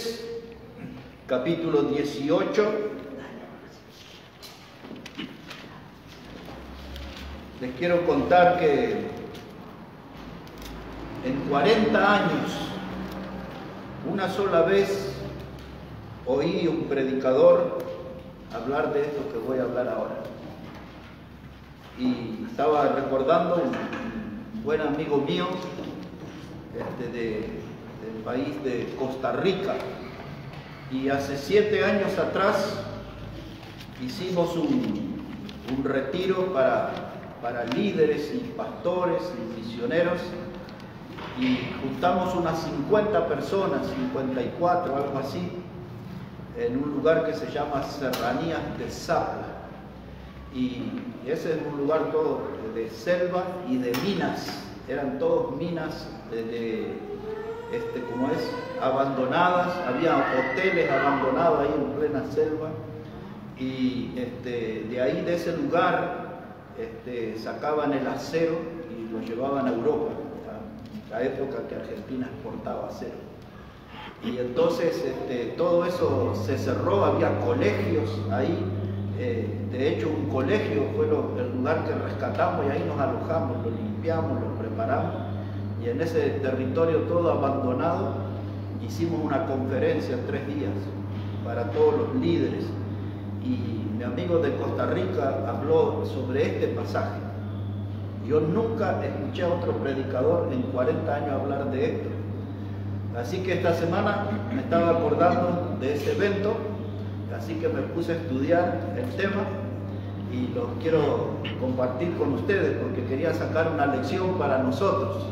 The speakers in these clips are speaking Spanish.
Jueces, capítulo 18. Les quiero contar que en 40 años, una sola vez oí un predicador hablar de esto que voy a hablar ahora. Y estaba recordando un buen amigo mío del país de Costa Rica. Y hace 7 años atrás hicimos un retiro para líderes y pastores y misioneros, y juntamos unas 50 personas, 54, algo así, en un lugar que se llama Serranías de Zapla. Y ese es un lugar todo de selva y de minas. Eran todos minas como es, abandonadas. Había hoteles abandonados ahí en plena selva. Y de ahí, de ese lugar, sacaban el acero y lo llevaban a Europa, a la época que Argentina exportaba acero. Y entonces todo eso se cerró, había colegios ahí. De hecho, un colegio fue el lugar que rescatamos, y ahí nos alojamos, lo limpiamos, lo preparamos, y en ese territorio todo abandonado hicimos una conferencia 3 días para todos los líderes. Y mi amigo de Costa Rica habló sobre este pasaje. Yo nunca escuché a otro predicador en 40 años hablar de esto. Así que esta semana me estaba acordando de ese evento, así que me puse a estudiar el tema y los quiero compartir con ustedes porque quería sacar una lección para nosotros.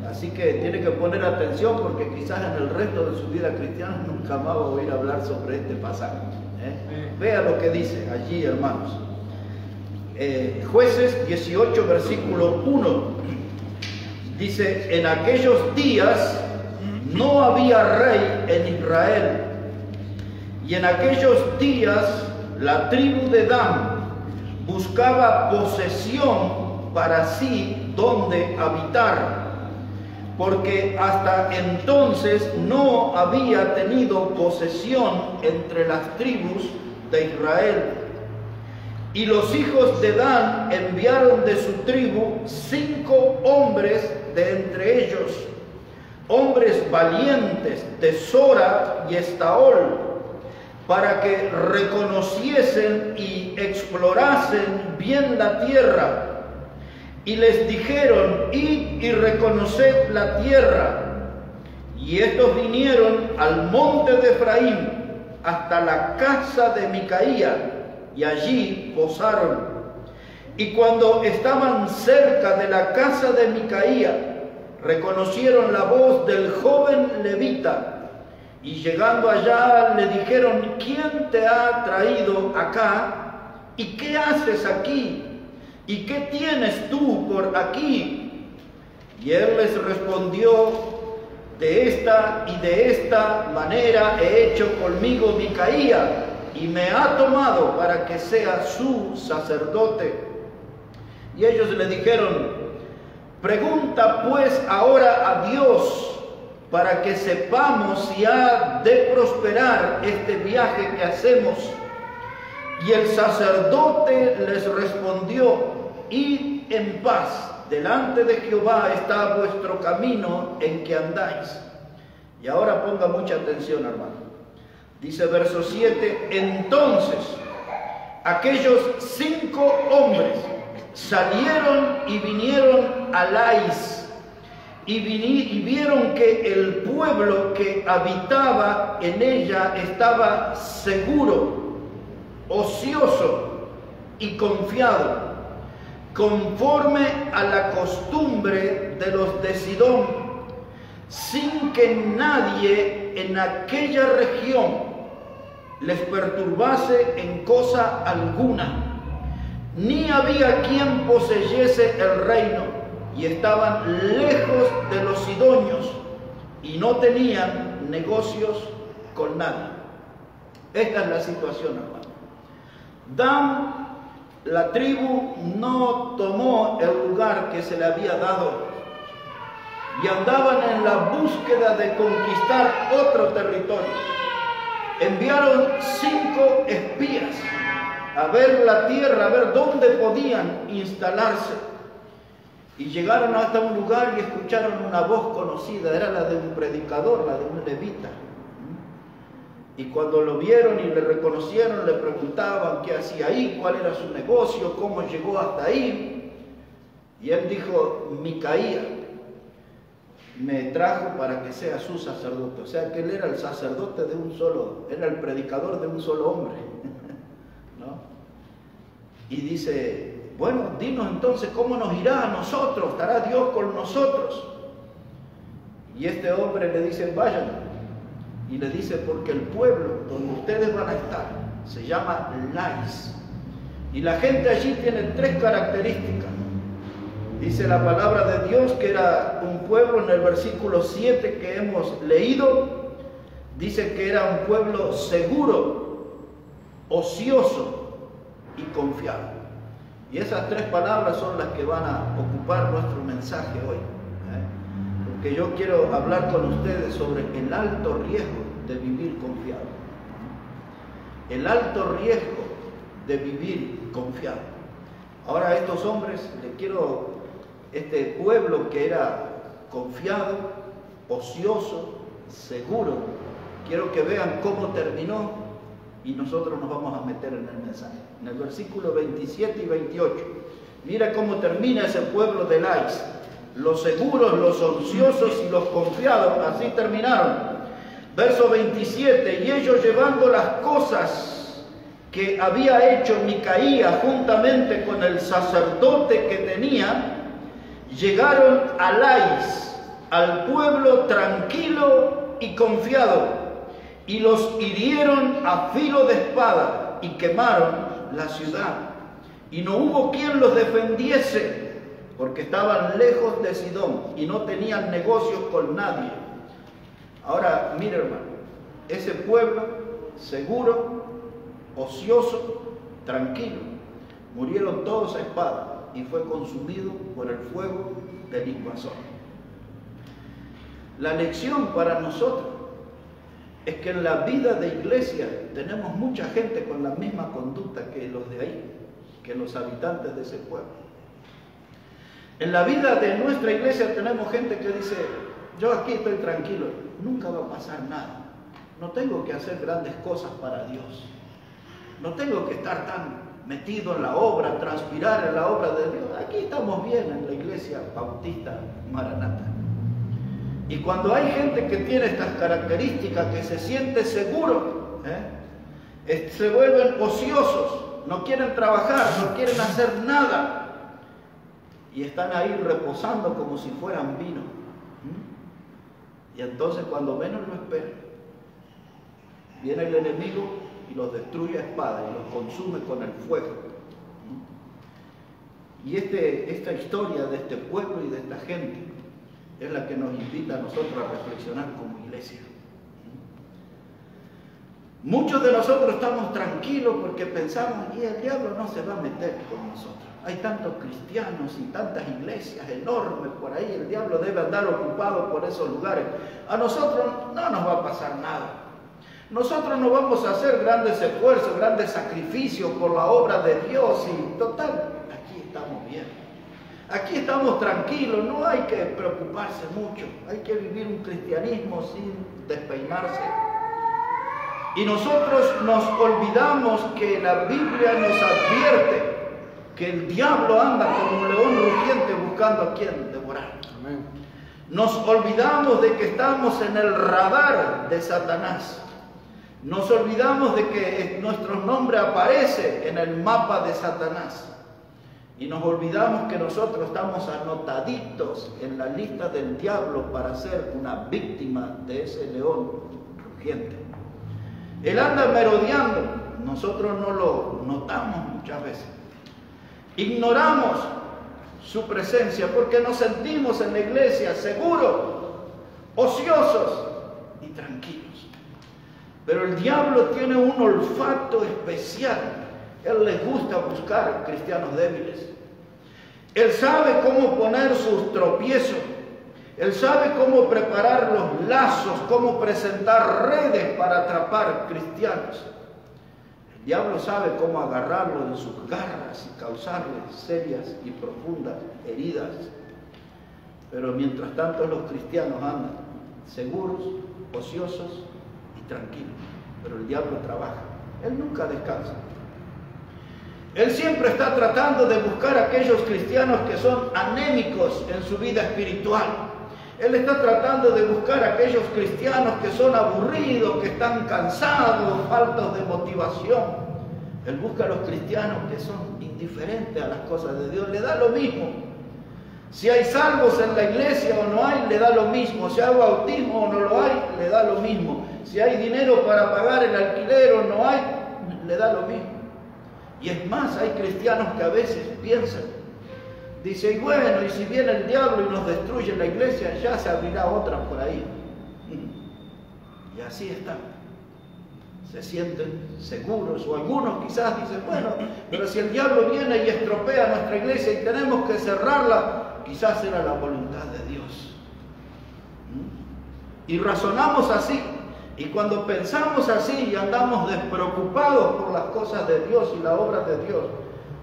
Así que tiene que poner atención porque quizás en el resto de su vida cristiana nunca más va a oír hablar sobre este pasaje. Vea lo que dice allí, hermanos. Jueces 18, versículo 1. Dice: en aquellos días no había rey en Israel, y en aquellos días la tribu de Dan buscaba posesión para sí donde habitar, porque hasta entonces no había tenido posesión entre las tribus de Israel. Y los hijos de Dan enviaron de su tribu 5 hombres de entre ellos, hombres valientes de Sora y Estaol, para que reconociesen y explorasen bien la tierra. Y les dijeron: id y reconoced la tierra. Y estos vinieron al monte de Efraín hasta la casa de Micaía, y allí posaron. Y cuando estaban cerca de la casa de Micaía, reconocieron la voz del joven levita, y llegando allá le dijeron: ¿quién te ha traído acá? ¿Y qué haces aquí? ¿Y qué tienes tú por aquí? Y él les respondió: de esta y de esta manera he hecho conmigo Micaía, y me ha tomado para que sea su sacerdote. Y ellos le dijeron: pregunta pues ahora a Dios, para que sepamos si ha de prosperar este viaje que hacemos. Y el sacerdote les respondió: id en paz, delante de Jehová está vuestro camino en que andáis. Y ahora ponga mucha atención, hermano. Dice verso 7: entonces aquellos 5 hombres salieron y vinieron a Lais, y vieron que el pueblo que habitaba en ella estaba seguro, ocioso y confiado, conforme a la costumbre de los de Sidón, sin que nadie en aquella región les perturbase en cosa alguna, ni había quien poseyese el reino, y estaban lejos de los sidonios, y no tenían negocios con nadie. Esta es la situación, hermano. Dan, la tribu, no tomó el lugar que se le había dado. y andaban en la búsqueda de conquistar otro territorio. Enviaron 5 espías a ver la tierra, a ver dónde podían instalarse. Y llegaron hasta un lugar y escucharon una voz conocida, era la de un predicador, la de un levita. Y cuando lo vieron y le reconocieron, le preguntaban qué hacía ahí, cuál era su negocio, cómo llegó hasta ahí. Y él dijo: Micaía me trajo para que sea su sacerdote. O sea que él era el sacerdote de un solo, era el predicador de un solo hombre. ¿No? Y dice: bueno, dinos entonces cómo nos irá a nosotros, estará Dios con nosotros. Y este hombre le dice: vayan. Y le dice: porque el pueblo donde ustedes van a estar se llama Lais. Y la gente allí tiene 3 características. Dice la palabra de Dios que era un pueblo, en el versículo 7 que hemos leído, dice que era un pueblo seguro, ocioso y confiado. Y esas 3 palabras son las que van a ocupar nuestro mensaje hoy. Porque yo quiero hablar con ustedes sobre el alto riesgo de vivir confiado. El alto riesgo de vivir confiado. Ahora a estos hombres les quiero, este pueblo que era confiado, ocioso, seguro, quiero que vean cómo terminó y nosotros nos vamos a meter en el mensaje. En el versículo 27 y 28, mira cómo termina ese pueblo de Lais. Los seguros, los ociosos y los confiados, así terminaron. Verso 27, y ellos llevando las cosas que había hecho Micaía juntamente con el sacerdote que tenía, llegaron a Lais, al pueblo tranquilo y confiado, y los hirieron a filo de espada y quemaron la ciudad. Y no hubo quien los defendiese, porque estaban lejos de Sidón y no tenían negocios con nadie. Ahora, mire hermano, ese pueblo seguro, ocioso, tranquilo, murieron todos a espada y fue consumido por el fuego del invasor. La lección para nosotros es que en la vida de iglesia tenemos mucha gente con la misma conducta que los de ahí, que los habitantes de ese pueblo. En la vida de nuestra iglesia tenemos gente que dice: yo aquí estoy tranquilo, nunca va a pasar nada, no tengo que hacer grandes cosas para Dios, no tengo que estar tan metido en la obra, transpirar en la obra de Dios, aquí estamos bien en la iglesia bautista Maranata. Y cuando hay gente que tiene estas características, que se siente seguro, se vuelven ociosos, no quieren trabajar, no quieren hacer nada, y están ahí reposando como si fueran vino. Y entonces cuando menos lo esperan, viene el enemigo y los destruye a espada y los consume con el fuego. Y esta historia de este pueblo y de esta gente es la que nos invita a nosotros a reflexionar como iglesia. Muchos de nosotros estamos tranquilos porque pensamos: y el diablo no se va a meter con nosotros. Hay tantos cristianos y tantas iglesias enormes por ahí, el diablo debe andar ocupado por esos lugares. A nosotros no nos va a pasar nada. Nosotros no vamos a hacer grandes esfuerzos, grandes sacrificios por la obra de Dios y total, aquí estamos bien. Aquí estamos tranquilos, no hay que preocuparse mucho. Hay que vivir un cristianismo sin despeinarse. Y nosotros nos olvidamos que la Biblia nos advierte que el diablo anda como un león rugiente buscando a quien devorar. Amén. Nos olvidamos de que estamos en el radar de Satanás. Nos olvidamos de que nuestro nombre aparece en el mapa de Satanás. Y nos olvidamos que nosotros estamos anotaditos en la lista del diablo para ser una víctima de ese león rugiente. Él anda merodeando, nosotros no lo notamos muchas veces. Ignoramos su presencia porque nos sentimos en la iglesia seguros, ociosos y tranquilos. Pero el diablo tiene un olfato especial. Él les gusta buscar cristianos débiles. Él sabe cómo poner sus tropiezos. Él sabe cómo preparar los lazos, cómo presentar redes para atrapar cristianos. El diablo sabe cómo agarrarlo en sus garras y causarle serias y profundas heridas. Pero mientras tanto los cristianos andan seguros, ociosos y tranquilos. Pero el diablo trabaja. Él nunca descansa. Él siempre está tratando de buscar a aquellos cristianos que son anémicos en su vida espiritual. Él está tratando de buscar a aquellos cristianos que son aburridos, que están cansados, faltos de motivación. Él busca a los cristianos que son indiferentes a las cosas de Dios. Le da lo mismo. Si hay salvos en la iglesia o no hay, le da lo mismo. Si hay bautismo o no lo hay, le da lo mismo. Si hay dinero para pagar el alquiler o no hay, le da lo mismo. Y es más, hay cristianos que a veces piensan, dice, y bueno, y si viene el diablo y nos destruye la iglesia, ya se abrirá otra por ahí. Y así están. Se sienten seguros, o algunos quizás dicen, bueno, pero si el diablo viene y estropea nuestra iglesia y tenemos que cerrarla, quizás era la voluntad de Dios. Y razonamos así. Y cuando pensamos así y andamos despreocupados por las cosas de Dios y la obra de Dios,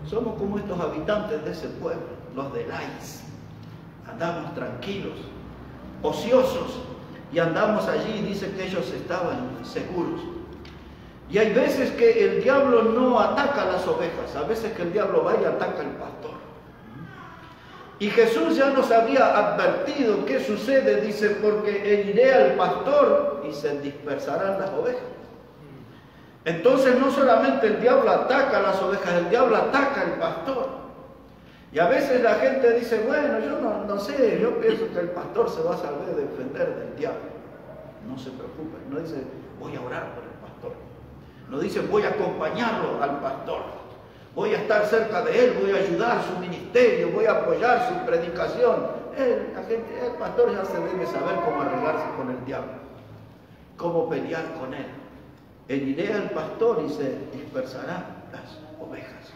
somos como estos habitantes de ese pueblo, los de Lais. Andamos tranquilos, ociosos, y andamos allí, y dice que ellos estaban seguros. Y hay veces que el diablo no ataca a las ovejas, a veces que el diablo va y ataca al pastor. Y Jesús ya nos había advertido qué sucede, dice, porque heriré al pastor y se dispersarán las ovejas. Entonces no solamente el diablo ataca a las ovejas, el diablo ataca al pastor. Y a veces la gente dice, bueno, yo no sé, yo pienso que el pastor se va a saber defender del diablo. No se preocupe, no dice, voy a orar por el pastor. No dice, voy a acompañarlo al pastor. Voy a estar cerca de él, voy a ayudar su ministerio, voy a apoyar su predicación. El pastor ya se debe saber cómo arreglarse con el diablo, cómo pelear con él. Heriré al pastor y se dispersarán las ovejas.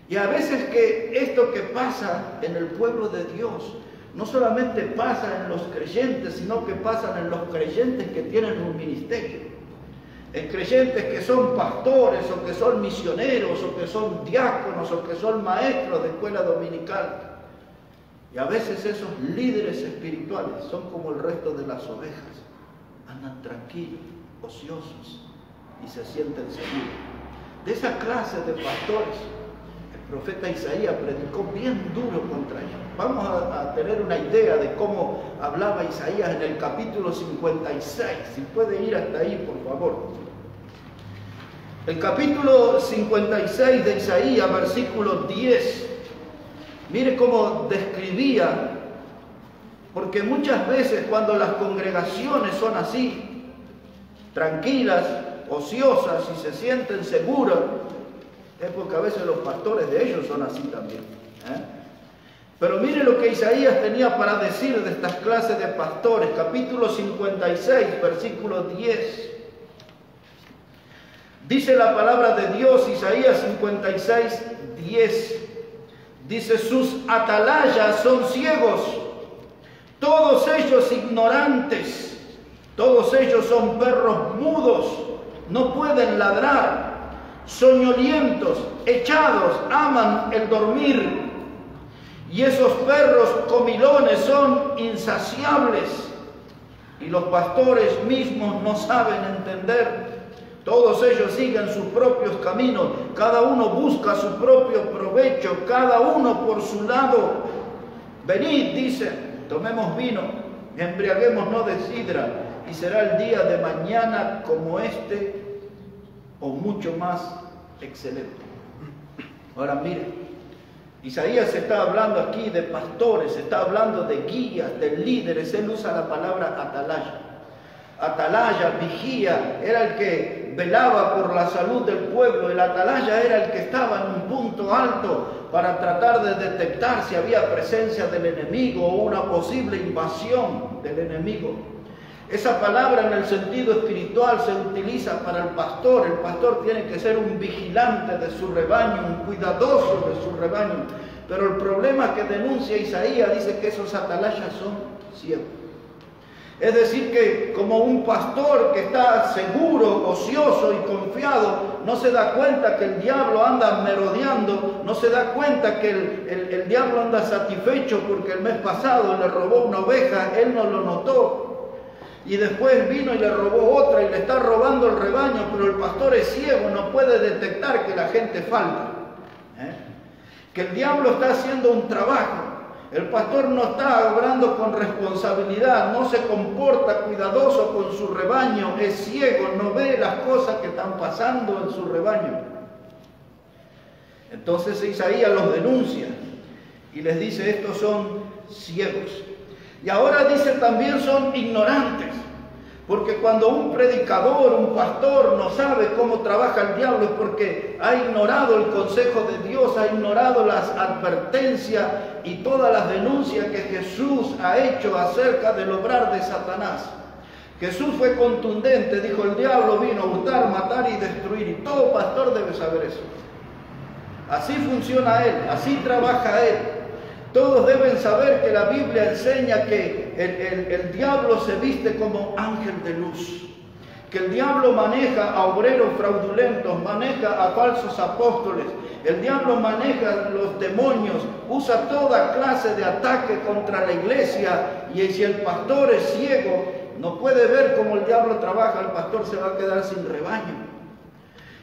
Y a veces que esto que pasa en el pueblo de Dios, no solamente pasa en los creyentes, sino que pasa en los creyentes que tienen un ministerio. En creyentes que son pastores, o que son misioneros, o que son diáconos, o que son maestros de escuela dominical. Y a veces esos líderes espirituales son como el resto de las ovejas. Andan tranquilos, ociosos, y se sienten seguros. De esa clase de pastores, el profeta Isaías predicó bien duro contra ellos. Vamos a tener una idea de cómo hablaba Isaías en el capítulo 56. Si puede ir hasta ahí, por favor. El capítulo 56 de Isaías, versículo 10. Mire cómo describía, porque muchas veces cuando las congregaciones son así, tranquilas, ociosas y se sienten seguras, es porque a veces los pastores de ellos son así también. Pero mire lo que Isaías tenía para decir de estas clases de pastores. Capítulo 56, versículo 10. Dice la palabra de Dios, Isaías 56, 10. Dice, sus atalayas son ciegos, todos ellos ignorantes, todos ellos son perros mudos, no pueden ladrar, soñolientos, echados, aman el dormir. Y esos perros comilones son insaciables, y los pastores mismos no saben entender. Todos ellos siguen sus propios caminos, cada uno busca su propio provecho, cada uno por su lado. Venid, dice, tomemos vino, embriaguémonos de sidra, y será el día de mañana como este, o mucho más excelente. Ahora mire, Isaías está hablando aquí de pastores, está hablando de guías, de líderes. Él usa la palabra atalaya. Atalaya, vigía, era el que velaba por la salud del pueblo. El atalaya era el que estaba en un punto alto para tratar de detectar si había presencia del enemigo o una posible invasión del enemigo. Esa palabra en el sentido espiritual se utiliza para el pastor. El pastor tiene que ser un vigilante de su rebaño, un cuidadoso de su rebaño. Pero el problema que denuncia Isaías dice que esos atalayas son ciego. Es decir que como un pastor que está seguro, ocioso y confiado, no se da cuenta que el diablo anda merodeando, no se da cuenta que el diablo anda satisfecho porque el mes pasado le robó una oveja, él no lo notó. Y después vino y le robó otra y le está robando el rebaño, pero el pastor es ciego, no puede detectar que la gente falta. Que el diablo está haciendo un trabajo. El pastor no está obrando con responsabilidad, no se comporta cuidadoso con su rebaño, es ciego, no ve las cosas que están pasando en su rebaño. Entonces Isaías los denuncia y les dice, estos son ciegos. Y ahora dice también son ignorantes, porque cuando un predicador, un pastor no sabe cómo trabaja el diablo es porque ha ignorado el consejo de Dios, ha ignorado las advertencias y todas las denuncias que Jesús ha hecho acerca del obrar de Satanás. Jesús fue contundente, dijo, el diablo vino a hurtar, matar y destruir, y todo pastor debe saber eso. Así funciona él, así trabaja él. Todos deben saber que la Biblia enseña que el diablo se viste como ángel de luz, que el diablo maneja a obreros fraudulentos, maneja a falsos apóstoles, el diablo maneja los demonios, usa toda clase de ataque contra la iglesia, y si el pastor es ciego, no puede ver cómo el diablo trabaja, el pastor se va a quedar sin rebaño.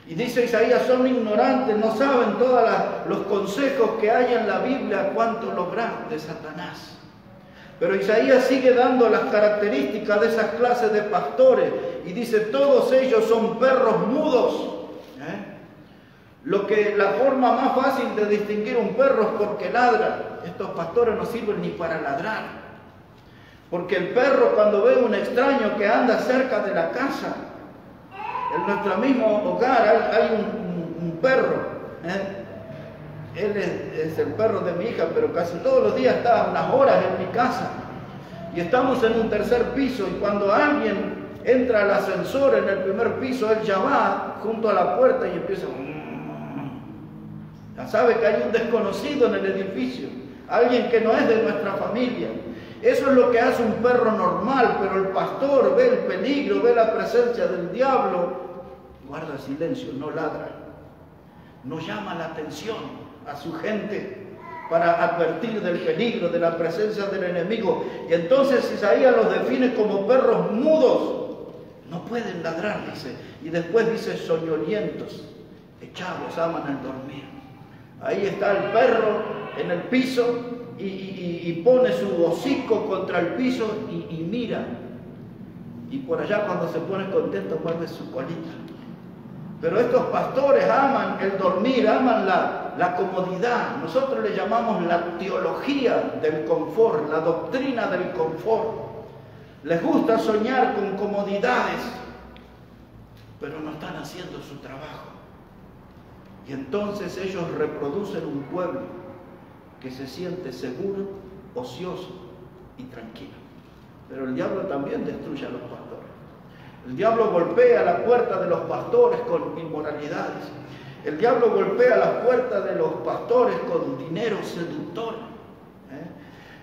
Y dice Isaías, son ignorantes, no saben todos los consejos que hay en la Biblia cuánto lograr de Satanás. Pero Isaías sigue dando las características de esas clases de pastores y dice, todos ellos son perros mudos. La forma más fácil de distinguir un perro es porque ladra. Estos pastores no sirven ni para ladrar. Porque el perro cuando ve un extraño que anda cerca de la casa, en nuestro mismo hogar hay un perro, él es el perro de mi hija, pero casi todos los días está unas horas en mi casa y estamos en un tercer piso, y cuando alguien entra al ascensor en el primer piso, él ya va junto a la puerta y empieza, ya sabe que hay un desconocido en el edificio, alguien que no es de nuestra familia. Eso es lo que hace un perro normal, pero el pastor ve el peligro, ve la presencia del diablo, guarda silencio, no ladra, no llama la atención a su gente para advertir del peligro, de la presencia del enemigo. Y entonces Isaías los define como perros mudos, no pueden ladrar, dice, y después dice soñolientos, echados, aman el dormir. Ahí está el perro en el piso, y pone su hocico contra el piso y mira. Y por allá cuando se pone contento mueve su colita. Pero estos pastores aman el dormir, aman la comodidad. Nosotros le llamamos la teología del confort, la doctrina del confort. Les gusta soñar con comodidades, pero no están haciendo su trabajo. Y entonces ellos reproducen un pueblo que se siente seguro, ocioso y tranquilo. Pero el diablo también destruye a los pastores. El diablo golpea la puerta de los pastores con inmoralidades. El diablo golpea las puertas de los pastores con dinero seductor.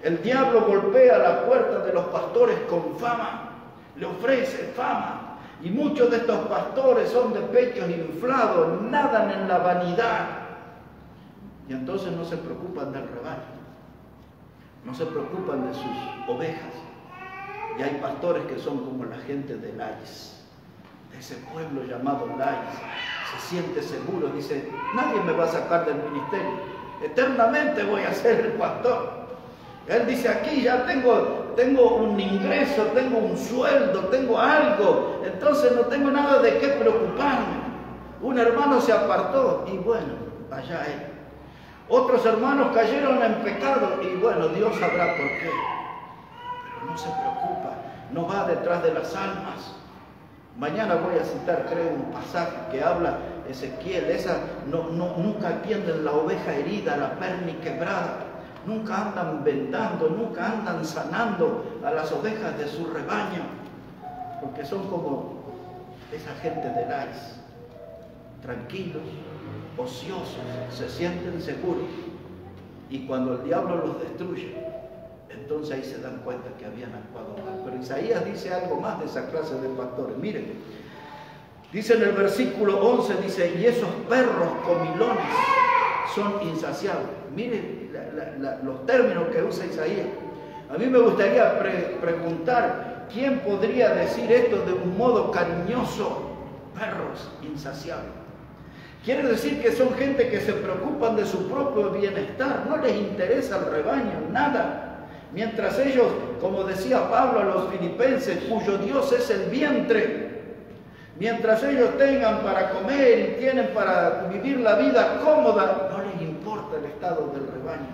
El diablo golpea la puerta de los pastores con fama. Le ofrece fama. Y muchos de estos pastores son de pechos inflados, nadan en la vanidad. Y entonces no se preocupan del rebaño, no se preocupan de sus ovejas. Y hay pastores que son como la gente de Lais, de ese pueblo llamado Lais. Se siente seguro, dice, nadie me va a sacar del ministerio, eternamente voy a ser el pastor. Él dice, aquí ya tengo un ingreso, tengo un sueldo, tengo algo, entonces no tengo nada de qué preocuparme. Un hermano se apartó y bueno, allá él. Otros hermanos cayeron en pecado y bueno, Dios sabrá por qué. Pero no se preocupa, no va detrás de las almas. Mañana voy a citar, creo, un pasaje que habla Ezequiel. Nunca atienden la oveja herida, la perni quebrada. Nunca andan vendando, nunca andan sanando a las ovejas de su rebaño. Porque son como esa gente de Lais, tranquilos, ociosos, se sienten seguros, y cuando el diablo los destruye, entonces ahí se dan cuenta que habían actuado mal. Pero Isaías dice algo más de esa clase de pastores. Miren, dice en el versículo 11, dice, y esos perros comilones son insaciables. Miren los términos que usa Isaías. A mí me gustaría preguntar, ¿quién podría decir esto de un modo cariñoso? Perros insaciables. Quiere decir que son gente que se preocupan de su propio bienestar, no les interesa el rebaño, nada. Mientras ellos, como decía Pablo a los filipenses, cuyo Dios es el vientre, mientras ellos tengan para comer y tienen para vivir la vida cómoda, no les importa el estado del rebaño.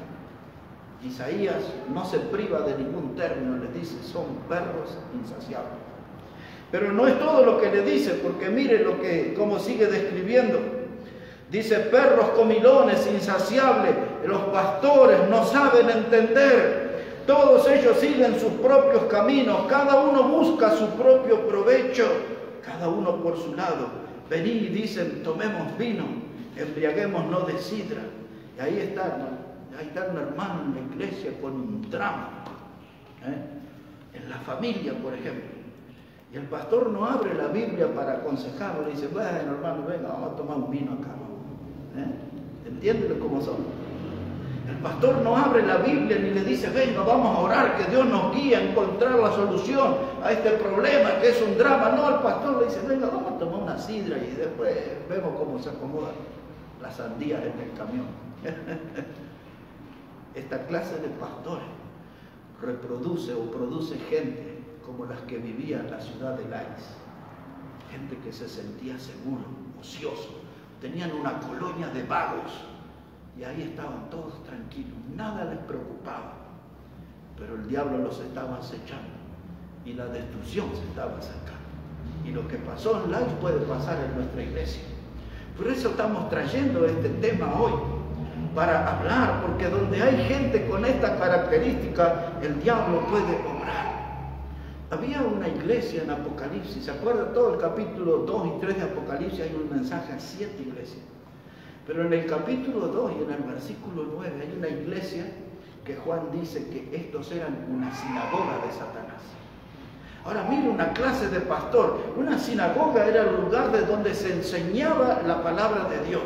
Isaías no se priva de ningún término, les dice, son perros insaciables. Pero no es todo lo que le dice, porque mire cómo sigue describiendo. Dice, perros comilones, insaciables, los pastores no saben entender. Todos ellos siguen sus propios caminos, cada uno busca su propio provecho, cada uno por su lado. Venid, dicen, tomemos vino, embriaguémonos de sidra. Y ahí está un hermano en la iglesia con un drama, en la familia, por ejemplo. Y el pastor no abre la Biblia para aconsejarlo, le dice, bueno, hermano, venga, vamos a tomar un vino acá. ¿Entienden cómo son? El pastor no abre la Biblia ni le dice, venga, vamos a orar, que Dios nos guíe a encontrar la solución a este problema que es un drama. No, el pastor le dice, venga, vamos a tomar una sidra y después vemos cómo se acomodan las sandías en el camión. Esta clase de pastores reproduce o produce gente como las que vivían en la ciudad de Lais. Gente que se sentía seguro, ocioso. Tenían una colonia de vagos y ahí estaban todos tranquilos, nada les preocupaba. Pero el diablo los estaba acechando y la destrucción se estaba acercando. Y lo que pasó en Lais puede pasar en nuestra iglesia. Por eso estamos trayendo este tema hoy, para hablar, porque donde hay gente con esta característica, el diablo puede obrar. Había una iglesia en Apocalipsis, ¿se acuerdan? Todo el capítulo 2 y 3 de Apocalipsis hay un mensaje a 7 iglesias. Pero en el capítulo 2 y en el versículo 9 hay una iglesia que Juan dice que estos eran una sinagoga de Satanás. Ahora mire, una clase de pastor, una sinagoga era el lugar de donde se enseñaba la palabra de Dios.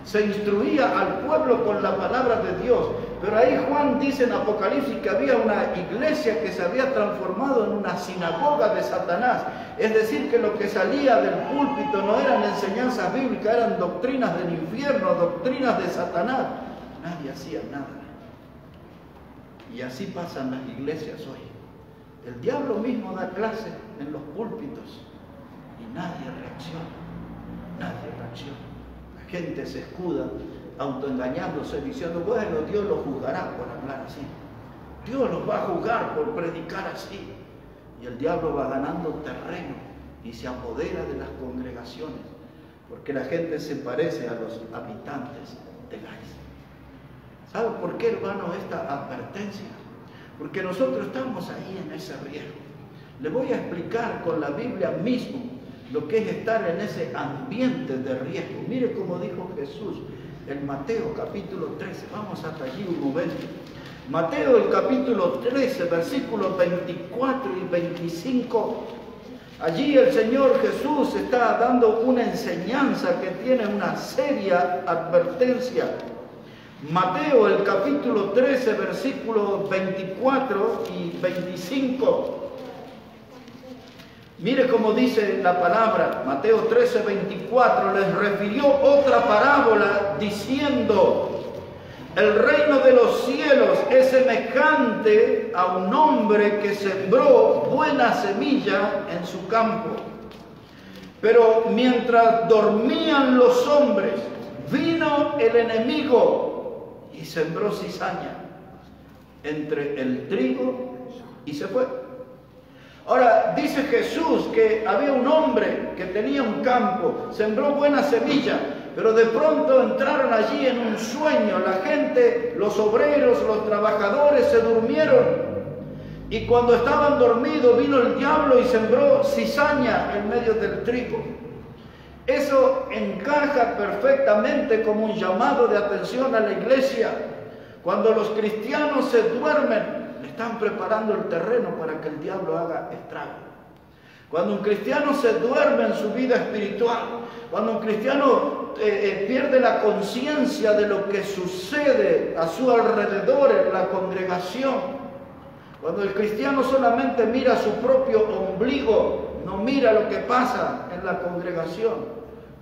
Se instruía al pueblo con la palabra de Dios. Pero ahí Juan dice en Apocalipsis que había una iglesia que se había transformado en una sinagoga de Satanás. Es decir, que lo que salía del púlpito no eran enseñanzas bíblicas, eran doctrinas del infierno, doctrinas de Satanás. Nadie hacía nada. Y así pasan las iglesias hoy. El diablo mismo da clase en los púlpitos y nadie reacciona. Nadie reacciona. La gente se escuda autoengañándose, diciendo, bueno, Dios los juzgará por hablar así. Dios los va a juzgar por predicar así. Y el diablo va ganando terreno y se apodera de las congregaciones, porque la gente se parece a los habitantes de Lais. ¿Sabe por qué, hermano, esta advertencia? Porque nosotros estamos ahí en ese riesgo. Le voy a explicar con la Biblia mismo lo que es estar en ese ambiente de riesgo. Mire cómo dijo Jesús en Mateo capítulo 13. Vamos hasta allí un momento. Mateo el capítulo 13, versículos 24 y 25. Allí el Señor Jesús está dando una enseñanza que tiene una seria advertencia. Mateo el capítulo 13, versículos 24 y 25. Mire cómo dice la palabra, Mateo 13, 24, les refirió otra parábola diciendo, el reino de los cielos es semejante a un hombre que sembró buena semilla en su campo. Pero mientras dormían los hombres, vino el enemigo y sembró cizaña entre el trigo y se fue. Ahora, dice Jesús que había un hombre que tenía un campo, sembró buena semilla, pero de pronto entraron allí en un sueño. La gente, los obreros, los trabajadores se durmieron. Y cuando estaban dormidos vino el diablo y sembró cizaña en medio del trigo. Eso encaja perfectamente como un llamado de atención a la iglesia. Cuando los cristianos se duermen, Le están preparando el terreno para que el diablo haga estrago. Cuando un cristiano se duerme en su vida espiritual, cuando un cristiano pierde la conciencia de lo que sucede a su alrededor en la congregación, cuando el cristiano solamente mira su propio ombligo, no mira lo que pasa en la congregación,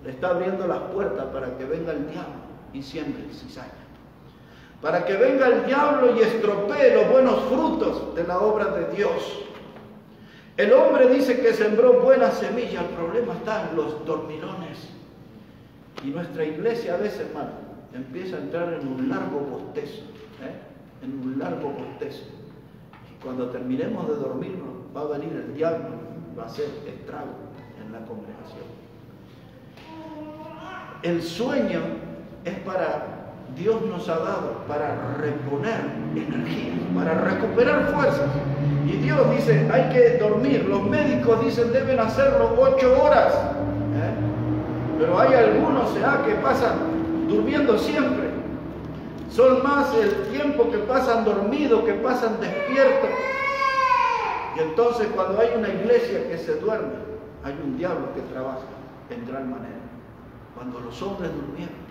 le está abriendo las puertas para que venga el diablo y siembre cizaña. Para que venga el diablo y estropee los buenos frutos de la obra de Dios. El hombre dice que sembró buena semilla, el problema está en los dormilones. Y nuestra iglesia a veces, hermano, empieza a entrar en un largo bostezo, en un largo bostezo. Y cuando terminemos de dormirnos, va a venir el diablo, va a hacer estrago en la congregación. El sueño es Dios nos ha dado para reponer energía, para recuperar fuerzas. Y Dios dice, hay que dormir. Los médicos dicen, deben hacerlo 8 horas. Pero hay algunos que pasan durmiendo siempre. Son más el tiempo que pasan dormidos, que pasan despiertos. Y entonces cuando hay una iglesia que se duerme, hay un diablo que trabaja en gran manera. Cuando los hombres durmieron,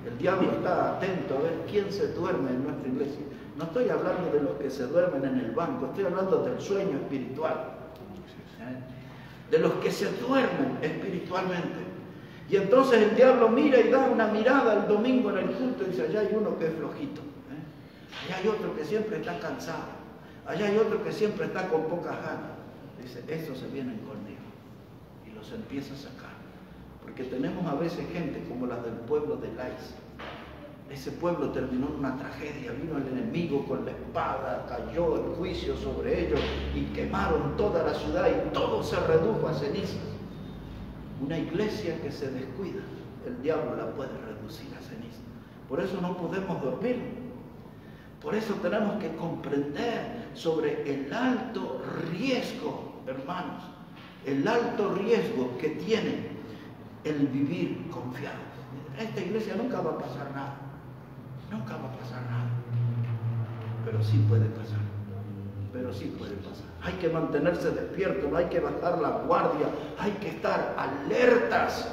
el diablo está atento a ver quién se duerme en nuestra iglesia. No estoy hablando de los que se duermen en el banco, estoy hablando del sueño espiritual. De los que se duermen espiritualmente. Y entonces el diablo mira y da una mirada el domingo en el culto y dice, allá hay uno que es flojito. Allá hay otro que siempre está cansado. Allá hay otro que siempre está con pocas ganas. Dice, estos se vienen conmigo. Y los empieza a sacar. Porque tenemos a veces gente como la del pueblo de Lais. Ese pueblo terminó en una tragedia. Vino el enemigo con la espada, cayó el juicio sobre ellos y quemaron toda la ciudad y todo se redujo a cenizas. Una iglesia que se descuida, el diablo la puede reducir a cenizas. Por eso no podemos dormir. Por eso tenemos que comprender sobre el alto riesgo, hermanos, el alto riesgo que tiene el vivir confiado. Esta iglesia nunca va a pasar nada. Nunca va a pasar nada. Pero sí puede pasar. Pero sí puede pasar. Hay que mantenerse despierto, no hay que bajar la guardia, hay que estar alertas,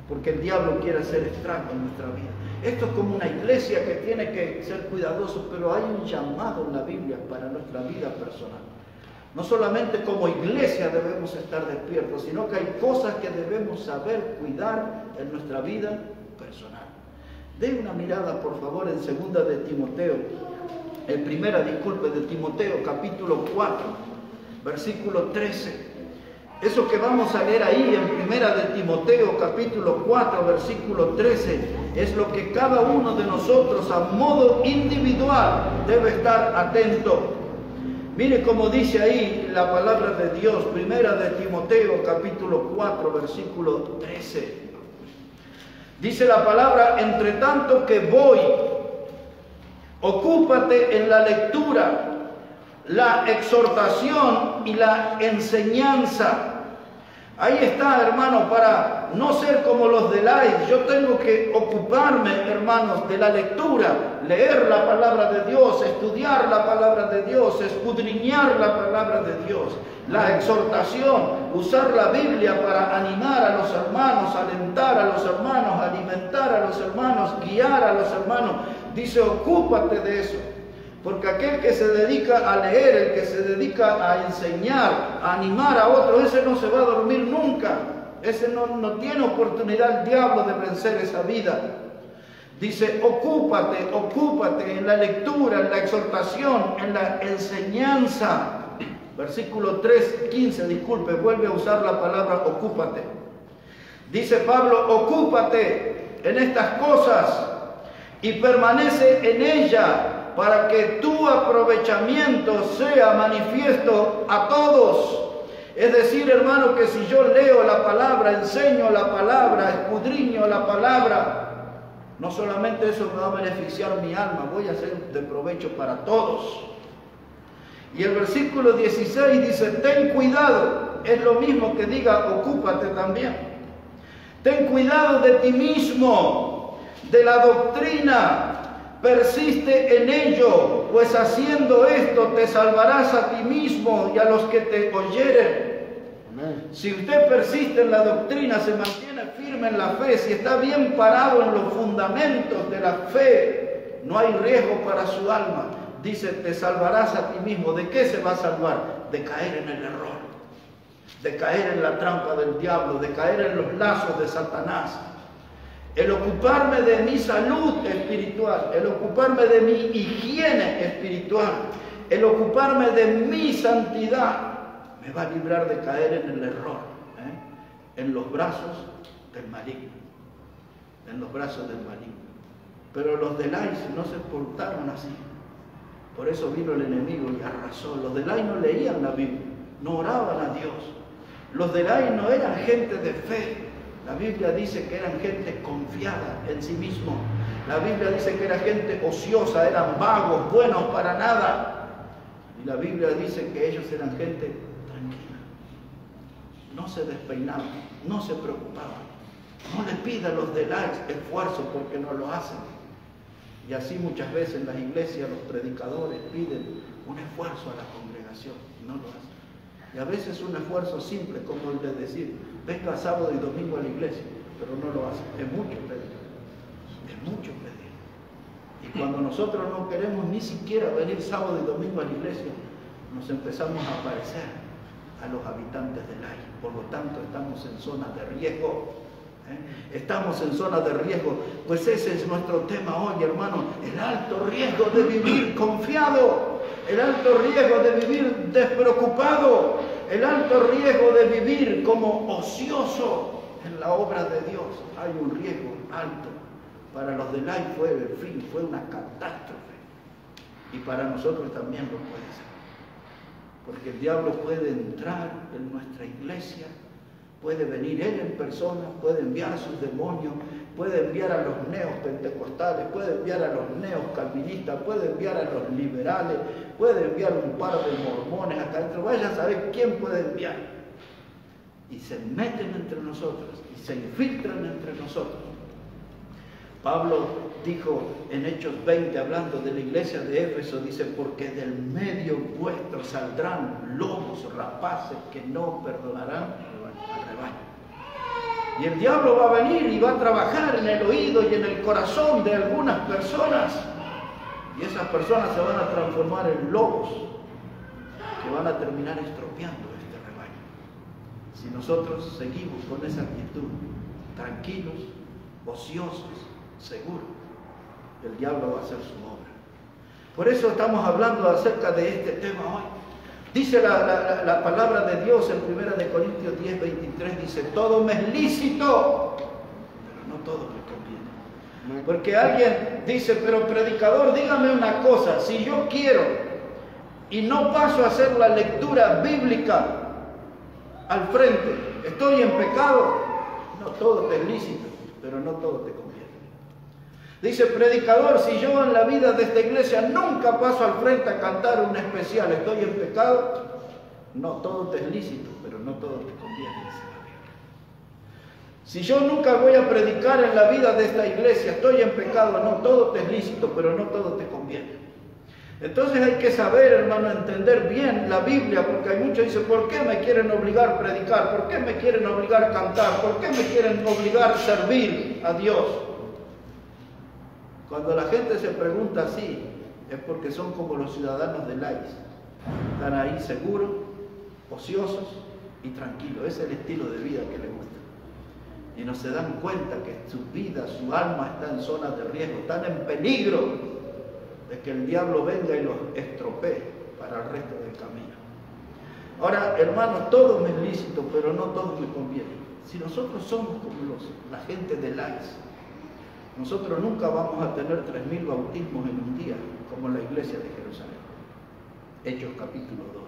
porque el diablo quiere hacer estrago en nuestra vida. Esto es como una iglesia que tiene que ser cuidadoso, pero hay un llamado en la Biblia para nuestra vida personal. No solamente como iglesia debemos estar despiertos, sino que hay cosas que debemos saber cuidar en nuestra vida personal. Den una mirada, por favor, en segunda de Timoteo, de Timoteo, capítulo 4, versículo 13. Eso que vamos a leer ahí en primera de Timoteo, capítulo 4, versículo 13, es lo que cada uno de nosotros a modo individual debe estar atento. Mire cómo dice ahí la palabra de Dios, primera de Timoteo, capítulo 4, versículo 13. Dice la palabra, entre tanto que voy, ocúpate en la lectura, la exhortación y la enseñanza. Ahí está, hermano, para no ser como los de Lais. Yo tengo que ocuparme, hermanos, de la lectura, leer la palabra de Dios, estudiar la palabra de Dios, escudriñar la palabra de Dios. La exhortación, usar la Biblia para animar a los hermanos, alentar a los hermanos, alimentar a los hermanos, guiar a los hermanos. Dice, ocúpate de eso. Porque aquel que se dedica a leer, el que se dedica a enseñar, a animar a otros, ese no se va a dormir nunca. Ese no tiene oportunidad el diablo de vencer esa vida. Dice, ocúpate en la lectura, en la exhortación, en la enseñanza. Versículo 3:15, disculpe, vuelve a usar la palabra ocúpate. Dice Pablo, ocúpate en estas cosas y permanece en ella, para que tu aprovechamiento sea manifiesto a todos. Es decir, hermano, que si yo leo la palabra, enseño la palabra, escudriño la palabra, no solamente eso me va a beneficiar mi alma, voy a ser de provecho para todos. Y el versículo 16 dice, ten cuidado, es lo mismo que diga ocúpate también. Ten cuidado de ti mismo, de la doctrina, persiste en ello, pues haciendo esto te salvarás a ti mismo y a los que te oyeren. Si usted persiste en la doctrina, se mantiene firme en la fe, si está bien parado en los fundamentos de la fe, no hay riesgo para su alma. Dice, te salvarás a ti mismo. ¿De qué se va a salvar? De caer en el error, de caer en la trampa del diablo, de caer en los lazos de Satanás. El ocuparme de mi salud espiritual, el ocuparme de mi higiene espiritual, el ocuparme de mi santidad, me va a librar de caer en el error, en los brazos del maligno, en los brazos del maligno. Pero los de Lai no se portaron así. Por eso vino el enemigo y arrasó. Los de Lai no leían la Biblia, no oraban a Dios. Los de Lai no eran gente de fe. La Biblia dice que eran gente confiada en sí mismo. La Biblia dice que era gente ociosa, eran vagos, buenos para nada. Y la Biblia dice que ellos eran gente tranquila. No se despeinaban, no se preocupaban. No le pida a los de Lai esfuerzo porque no lo hacen. Y así muchas veces en las iglesias los predicadores piden un esfuerzo a la congregación y no lo hacen. Y a veces un esfuerzo simple como el de decir, venga sábado y domingo a la iglesia, pero no lo hacen. Es mucho pedir. Es mucho pedir. Y cuando nosotros no queremos ni siquiera venir sábado y domingo a la iglesia, nos empezamos a parecer a los habitantes del aire. Por lo tanto, estamos en zonas de riesgo. Estamos en zonas de riesgo. Pues ese es nuestro tema hoy, hermano. El alto riesgo de vivir confiado. El alto riesgo de vivir despreocupado. El alto riesgo de vivir como ocioso en la obra de Dios. Hay un riesgo alto. Para los de Lai fue, en fin, fue una catástrofe. Y para nosotros también lo puede ser. Porque el diablo puede entrar en nuestra iglesia, puede venir él en persona, puede enviar a sus demonios, puede enviar a los neopentecostales, puede enviar a los neocalvinistas, puede enviar a los liberales, puede enviar un par de mormones acá adentro. Vaya a saber quién puede enviar. Y se meten entre nosotros y se infiltran entre nosotros. Pablo dijo en Hechos 20, hablando de la iglesia de Éfeso, dice, porque del medio vuestro saldrán lobos rapaces que no perdonarán al rebaño. Y el diablo va a venir y va a trabajar en el oído y en el corazón de algunas personas. Y esas personas se van a transformar en lobos que van a terminar estropeando este rebaño. Si nosotros seguimos con esa actitud, tranquilos, ociosos, seguros, el diablo va a hacer su obra. Por eso estamos hablando acerca de este tema hoy. Dice la palabra de Dios en 1 Corintios 10, 23, dice, todo me es lícito, pero no todo me conviene. Porque alguien dice, pero predicador, dígame una cosa, si yo quiero y no paso a hacer la lectura bíblica al frente, ¿estoy en pecado? No, todo te es lícito, pero no todo te conviene. Dice, predicador, si yo en la vida de esta iglesia nunca paso al frente a cantar un especial, ¿estoy en pecado? No, todo te es lícito, pero no todo te conviene, dice la Biblia. Si yo nunca voy a predicar en la vida de esta iglesia, ¿estoy en pecado? No, todo te es lícito, pero no todo te conviene. Entonces hay que saber, hermano, entender bien la Biblia, porque hay muchos que dicen, ¿por qué me quieren obligar a predicar? ¿Por qué me quieren obligar a cantar? ¿Por qué me quieren obligar a servir a Dios? Cuando la gente se pregunta así, es porque son como los ciudadanos de Lai. Están ahí seguros, ociosos y tranquilos. Ese es el estilo de vida que les gusta. Y no se dan cuenta que su vida, su alma está en zonas de riesgo, están en peligro de que el diablo venga y los estropee para el resto del camino. Ahora, hermanos, todo me es lícito, pero no todo me conviene. Si nosotros somos como la gente de Lai, nosotros nunca vamos a tener 3.000 bautismos en un día, como la iglesia de Jerusalén. Hechos capítulo 2.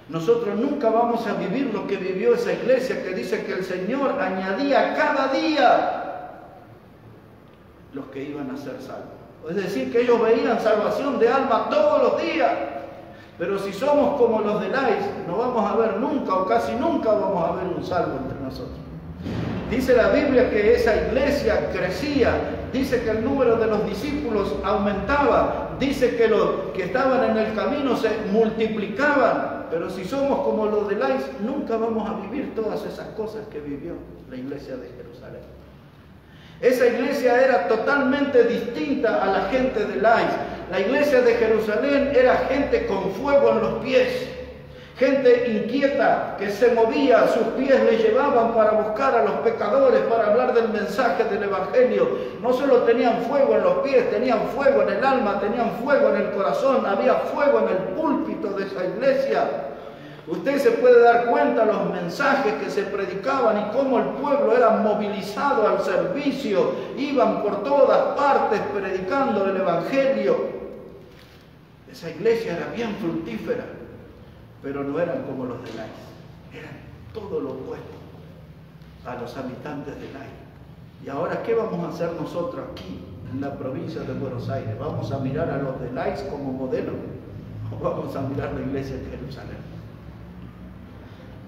Nosotros nunca vamos a vivir lo que vivió esa iglesia, que dice que el Señor añadía cada día los que iban a ser salvos. Es decir, que ellos veían salvación de alma todos los días. Pero si somos como los de Lai, no vamos a ver nunca o casi nunca vamos a ver un salvo entre nosotros. Dice la Biblia que esa iglesia crecía, dice que el número de los discípulos aumentaba, dice que los que estaban en el camino se multiplicaban. Pero si somos como los de Lais, nunca vamos a vivir todas esas cosas que vivió la iglesia de Jerusalén. Esa iglesia era totalmente distinta a la gente de Lais. La iglesia de Jerusalén era gente con fuego en los pies, gente inquieta que se movía, sus pies le llevaban para buscar a los pecadores, para hablar del mensaje del Evangelio. No solo tenían fuego en los pies, tenían fuego en el alma, tenían fuego en el corazón, había fuego en el púlpito de esa iglesia. Usted se puede dar cuenta de los mensajes que se predicaban y cómo el pueblo era movilizado al servicio, iban por todas partes predicando el Evangelio. Esa iglesia era bien fructífera, pero no eran como los de Lais, eran todo lo opuesto a los habitantes de Lais. Y ahora, ¿qué vamos a hacer nosotros aquí en la provincia de Buenos Aires? ¿Vamos a mirar a los de Lais como modelo o vamos a mirar la iglesia de Jerusalén?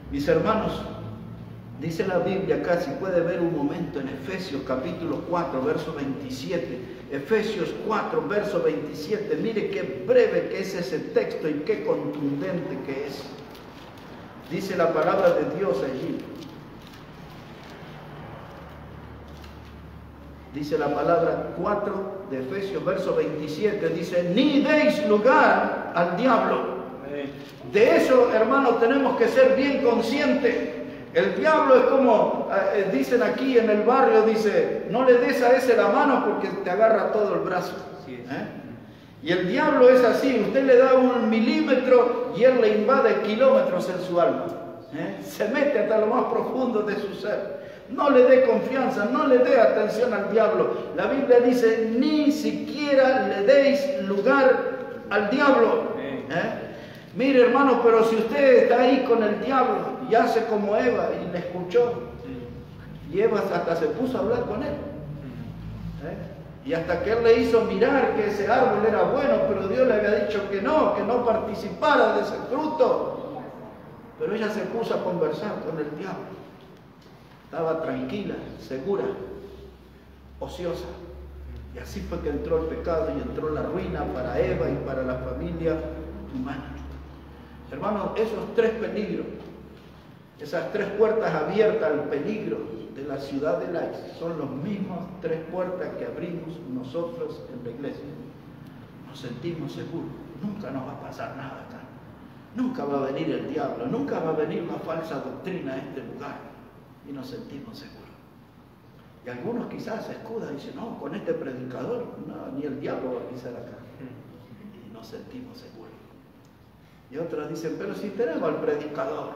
Mis hermanos, dice la Biblia acá, si puede ver un momento en Efesios capítulo 4, verso 27, Efesios 4, verso 27, mire qué breve que es ese texto y qué contundente que es. Dice la palabra de Dios allí. Dice la palabra 4 de Efesios, verso 27, dice, ni deis lugar al diablo. De eso, hermanos, tenemos que ser bien conscientes. El diablo es como, dicen aquí en el barrio, dice, no le des a ese la mano porque te agarra todo el brazo. Y el diablo es así, usted le da 1 milímetro y él le invade kilómetros en su alma. Se mete hasta lo más profundo de su ser. No le dé confianza, no le dé atención al diablo. La Biblia dice, ni siquiera le deis lugar al diablo. Mire, hermano, pero si usted está ahí con el diablo y hace como Eva y le escuchó, y Eva hasta se puso a hablar con él. Y hasta que él le hizo mirar que ese árbol era bueno, pero Dios le había dicho que no participara de ese fruto. Pero ella se puso a conversar con el diablo. Estaba tranquila, segura, ociosa. Y así fue que entró el pecado y entró la ruina para Eva y para la familia humana. Hermanos, esos 3 peligros, esas 3 puertas abiertas al peligro de la ciudad de Lais, son los mismos 3 puertas que abrimos nosotros en la iglesia. Nos sentimos seguros, nunca nos va a pasar nada acá. Nunca va a venir el diablo, nunca va a venir una falsa doctrina a este lugar. Y nos sentimos seguros. Y algunos quizás se escudan y dicen, no, con este predicador, no, ni el diablo va a pisar acá. Y nos sentimos seguros. Y otros dicen, pero si tenemos al predicador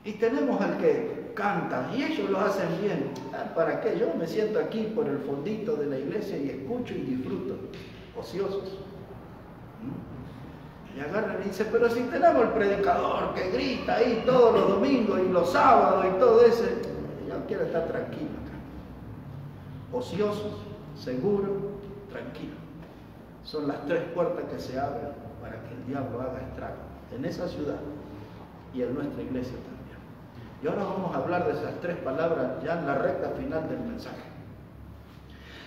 y tenemos al que canta y ellos lo hacen bien, ¿para qué? Yo me siento aquí por el fondito de la iglesia y escucho y disfruto, ociosos. Y agarran y dicen, pero si tenemos el predicador que grita ahí todos los domingos y los sábados y todo eso, yo quiero estar tranquilo acá. Ociosos, seguros, tranquilos. Son las 3 puertas que se abren para que el diablo haga estrago en esa ciudad y en nuestra iglesia también. Y ahora vamos a hablar de esas 3 palabras ya en la recta final del mensaje.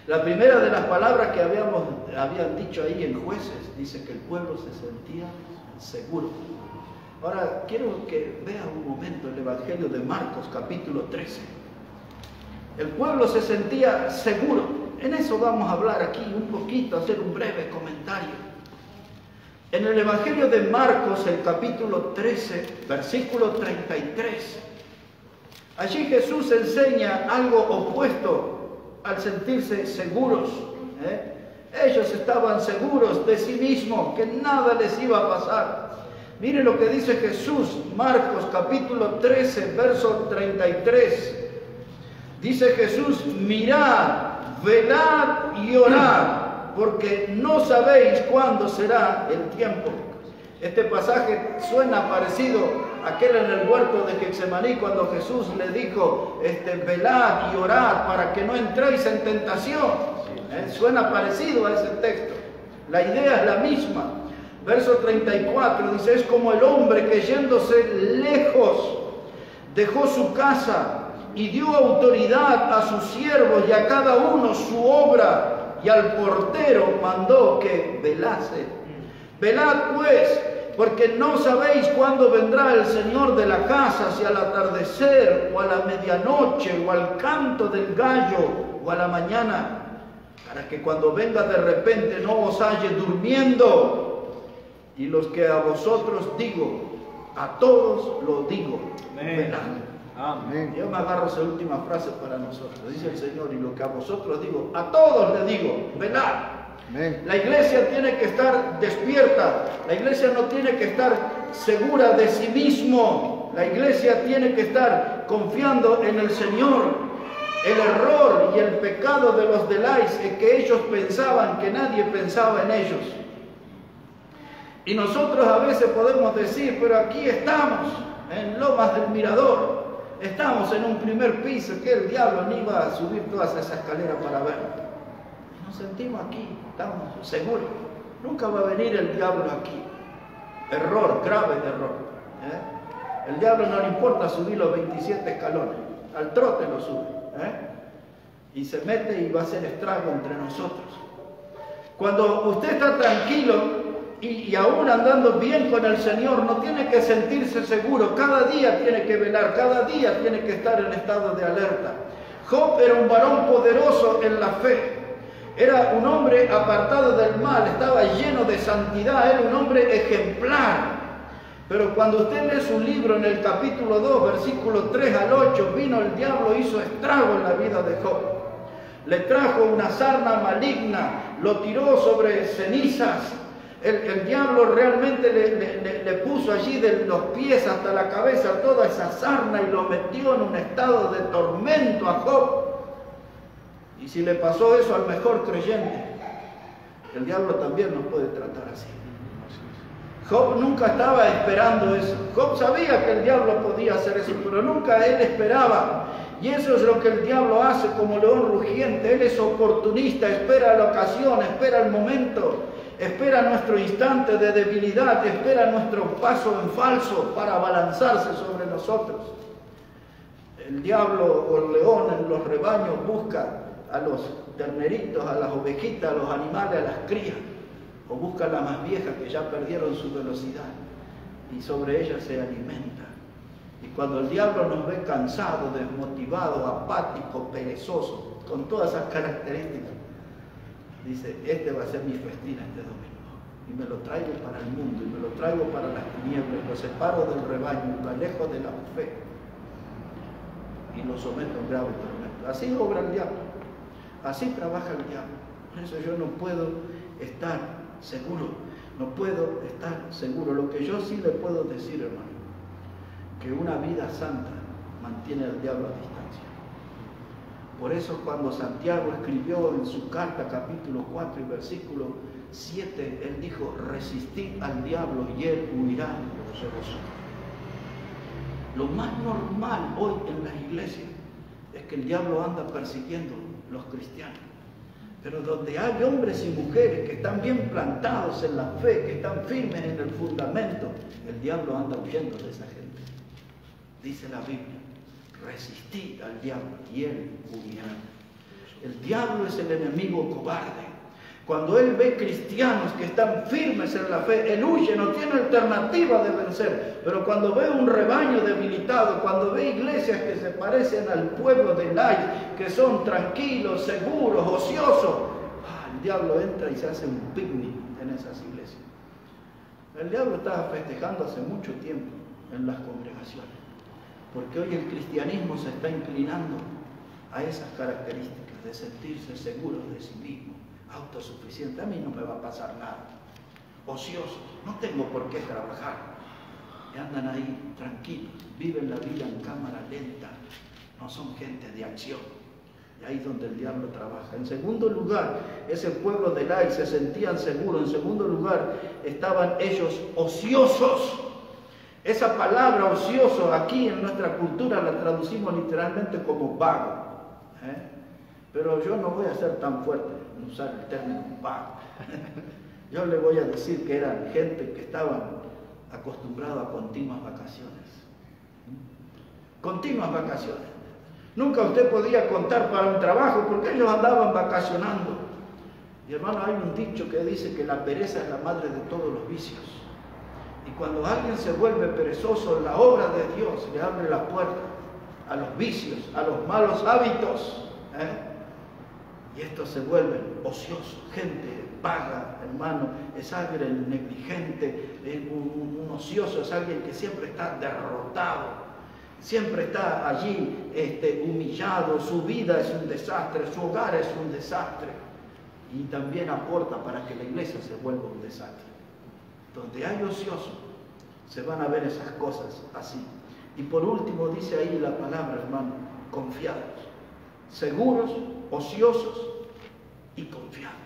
La primera de las palabras que habían dicho ahí en Jueces, dice que el pueblo se sentía seguro. Ahora quiero que vea un momento el Evangelio de Marcos, capítulo 13. El pueblo se sentía seguro. En eso vamos a hablar aquí un poquito, hacer un breve comentario. En el Evangelio de Marcos, el capítulo 13, versículo 33, allí Jesús enseña algo opuesto al sentirse seguros. Ellos estaban seguros de sí mismos, que nada les iba a pasar. Mire lo que dice Jesús, Marcos capítulo 13, verso 33. Dice Jesús, mirad, velad y orad, porque no sabéis cuándo será el tiempo. Este pasaje suena parecido a aquel en el huerto de Getsemaní cuando Jesús le dijo, velad y orad para que no entréis en tentación. Suena parecido a ese texto. La idea es la misma. Verso 34 dice, es como el hombre que yéndose lejos dejó su casa y dio autoridad a sus siervos y a cada uno su obra, y al portero mandó que velase. Velad pues, porque no sabéis cuándo vendrá el Señor de la casa, si al atardecer, o a la medianoche, o al canto del gallo, o a la mañana, para que cuando venga de repente no os halle durmiendo. Y los que a vosotros digo, a todos lo digo, velad. Amén. Yo me agarro esa última frase para nosotros. Dice el Señor, y lo que a vosotros digo, a todos le digo, velad. Amén. La iglesia tiene que estar despierta. La iglesia no tiene que estar segura de sí mismo. La iglesia tiene que estar confiando en el Señor. El error y el pecado de los de Lais es que ellos pensaban que nadie pensaba en ellos. Y nosotros a veces podemos decir, pero aquí estamos, en Lomas del Mirador. Estamos en un primer piso, que el diablo ni iba a subir todas esas escaleras para verlo. Nos sentimos aquí, estamos seguros. Nunca va a venir el diablo aquí. Error, grave error. El diablo no le importa subir los 27 escalones. Al trote lo sube. Y se mete y va a hacer estrago entre nosotros. Cuando usted está tranquilo y aún andando bien con el Señor, no tiene que sentirse seguro. Cada día tiene que velar, cada día tiene que estar en estado de alerta. Job era un varón poderoso en la fe. Era un hombre apartado del mal, estaba lleno de santidad, era un hombre ejemplar. Pero cuando usted lee su libro en el capítulo 2, versículo 3 al 8, vino el diablo, hizo estrago en la vida de Job. Le trajo una sarna maligna, lo tiró sobre cenizas. El diablo realmente le puso allí de los pies hasta la cabeza toda esa sarna y lo metió en un estado de tormento a Job. Y si le pasó eso al mejor creyente, el diablo también nos puede tratar así. Job nunca estaba esperando eso. Job sabía que el diablo podía hacer eso, pero nunca él esperaba. Y eso es lo que el diablo hace como león rugiente. Él es oportunista, espera la ocasión, espera el momento, espera nuestro instante de debilidad, espera nuestro paso en falso para abalanzarse sobre nosotros. El diablo o el león en los rebaños busca a los terneritos, a las ovejitas, a los animales, a las crías. O busca las más viejas que ya perdieron su velocidad y sobre ellas se alimenta. Y cuando el diablo nos ve cansado, desmotivado, apático, perezoso, con todas esas características, dice, este va a ser mi festín este domingo. Y me lo traigo para el mundo, y me lo traigo para las tinieblas, lo separo del rebaño, lo alejo de la fe y lo someto a un grave tormento. Así obra el diablo, así trabaja el diablo. Por eso yo no puedo estar seguro, no puedo estar seguro. Lo que yo sí le puedo decir, hermano, que una vida santa mantiene al diablo a distancia. Por eso cuando Santiago escribió en su carta, capítulo 4 y versículo 7, él dijo, resistid al diablo y él huirá de vosotros. Lo más normal hoy en las iglesias es que el diablo anda persiguiendo a los cristianos. Pero donde hay hombres y mujeres que están bien plantados en la fe, que están firmes en el fundamento, el diablo anda huyendo de esa gente. Dice la Biblia, resistid al diablo y él huirá. El diablo es el enemigo cobarde. Cuando él ve cristianos que están firmes en la fe, él huye, no tiene alternativa de vencer. Pero cuando ve un rebaño debilitado, cuando ve iglesias que se parecen al pueblo de Lais, que son tranquilos, seguros, ociosos, el diablo entra y se hace un picnic en esas iglesias. El diablo estaba festejando hace mucho tiempo en las congregaciones, porque hoy el cristianismo se está inclinando a esas características de sentirse seguros de sí mismo, autosuficiente. A mí no me va a pasar nada. Ociosos, no tengo por qué trabajar. Y andan ahí tranquilos, viven la vida en cámara lenta, no son gente de acción. Y ahí es donde el diablo trabaja. En segundo lugar, ese pueblo de Lais se sentían seguros. En segundo lugar, estaban ellos ociosos. Esa palabra ocioso aquí en nuestra cultura la traducimos literalmente como vago. Pero yo no voy a ser tan fuerte en usar el término vago. Yo le voy a decir que eran gente que estaban acostumbrados a continuas vacaciones. Continuas vacaciones. Nunca usted podía contar para un trabajo porque ellos andaban vacacionando. Y hermano, hay un dicho que dice que la pereza es la madre de todos los vicios. Y cuando alguien se vuelve perezoso, la obra de Dios le abre la puerta a los vicios, a los malos hábitos. Y estos se vuelven ociosos, gente vaga, hermano, es alguien negligente, un ocioso es alguien que siempre está derrotado. Siempre está allí humillado, su vida es un desastre, su hogar es un desastre. Y también aporta para que la iglesia se vuelva un desastre. Donde hay ocioso, se van a ver esas cosas así. Y por último dice ahí la palabra, hermano, confiados. Seguros, ociosos y confiados.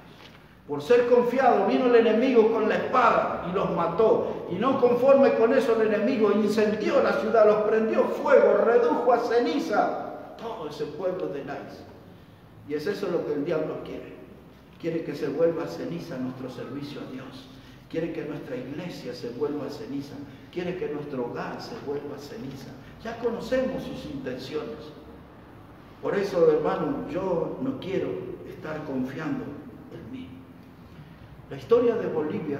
Por ser confiado vino el enemigo con la espada y los mató. Y no conforme con eso el enemigo incendió la ciudad, los prendió fuego, redujo a ceniza todo ese pueblo de Lais. Y es eso lo que el diablo quiere. Quiere que se vuelva a ceniza nuestro servicio a Dios. Quiere que nuestra iglesia se vuelva a ceniza. Quiere que nuestro hogar se vuelva a ceniza. Ya conocemos sus intenciones. Por eso, hermano, yo no quiero estar confiando en mí. La historia de Bolivia